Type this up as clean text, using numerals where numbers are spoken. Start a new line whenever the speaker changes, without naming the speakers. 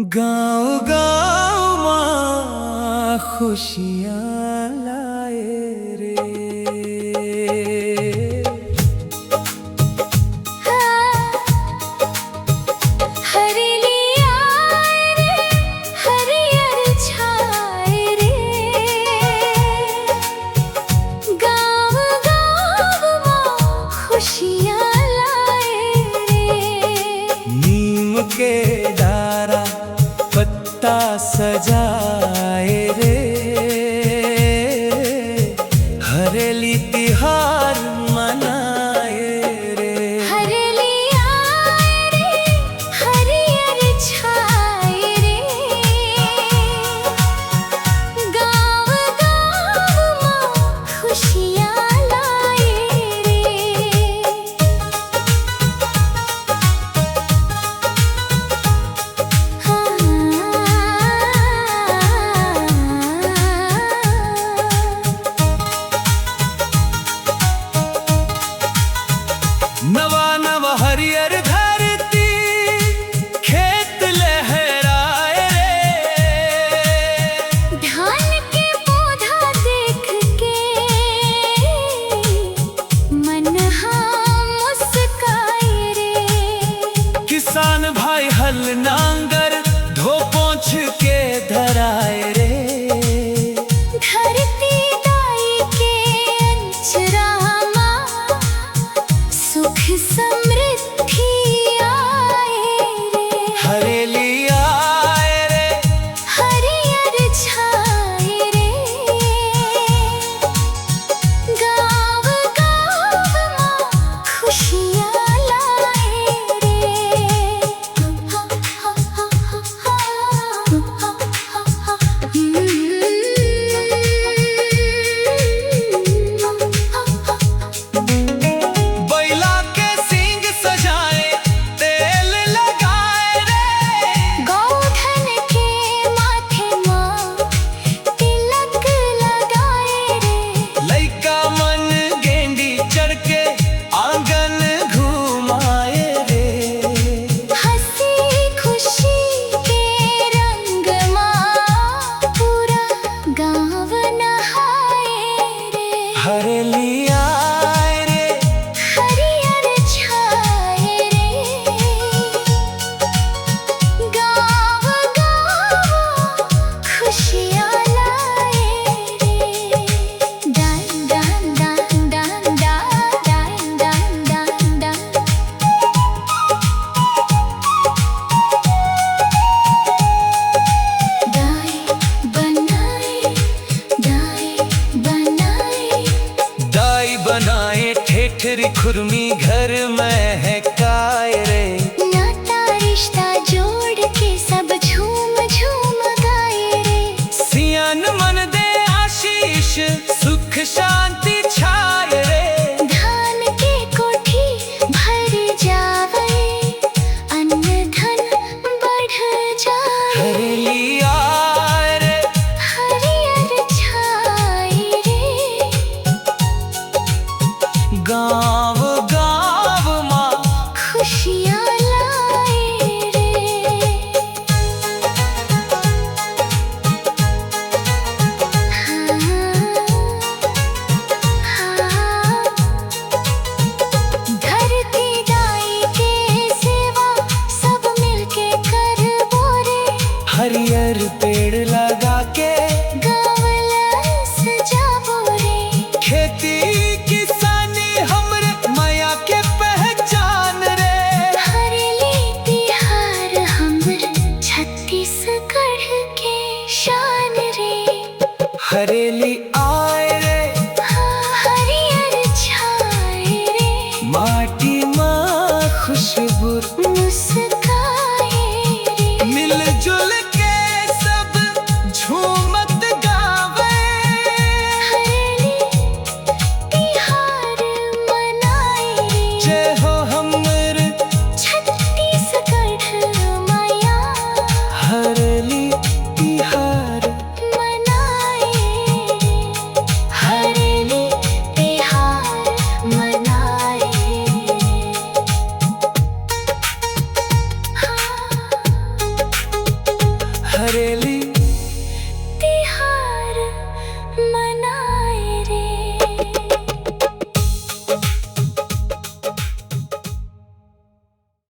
गाँव गाँव माँ खुशियाँ लाए रे।
हरियाली आए रे, हरियर छाए रे। गाँव गाँव माँ खुशियाँ लाए रे।
नीम के डारा पत्ता सजाए रे, हरेली तिहार मनाए रे।
हरियाली आए रे, हरियर छाए रे। गाँव गाँव माँ खुशियाँ लाए रे।
नवा नवा हरियर धरती खेत लहराए रे।
धान के पौधा देख के मन मुस्काए रे।
किसान भाई हल नांगर धो पोंछ के धराए रे।
धरती दाई के अंचरा माँ सुख समृद्धि आए रे।
हरेली आए रे,
हरियर छाए रे। गाँव गाँव माँ खुशियाँ लाए रे।
बैला के सींग सजाए तेल लगाए रे।
गोधन के माथे माँ तिलक लगाए रे।
लइका मन गेंडी चढ़ के आंगन घुमाए रे।
हंसी खुशी के रंग माँ पूरा गाँव नहाए रे।
हरेली आए रे,
हरियर छाए रे। गाँव गाँव खुशियाँ लाए रे। डान डान डान डान डान डान डान डान।
दाई बनाए ठेठरी खुरमी घर में है काए रे।
नाता रिश्ता जोड़ के सब झूम झूम गाए रे।
सियान मन दे आशीष सुख शांति छाए रे।
धान के कोठी भर जावे, अन्न धन बढ़ जाए।
हरेली आए रे,
हरियर छाए रे।
गाँव गाँव माँ
खुशियाँ लाए रे। धरती दाई के सेवा सब मिलके करबो रे।
हरियर पेड़ लगा के
गाँव सजाबो रे।
खेती किसानी हमरे करेले।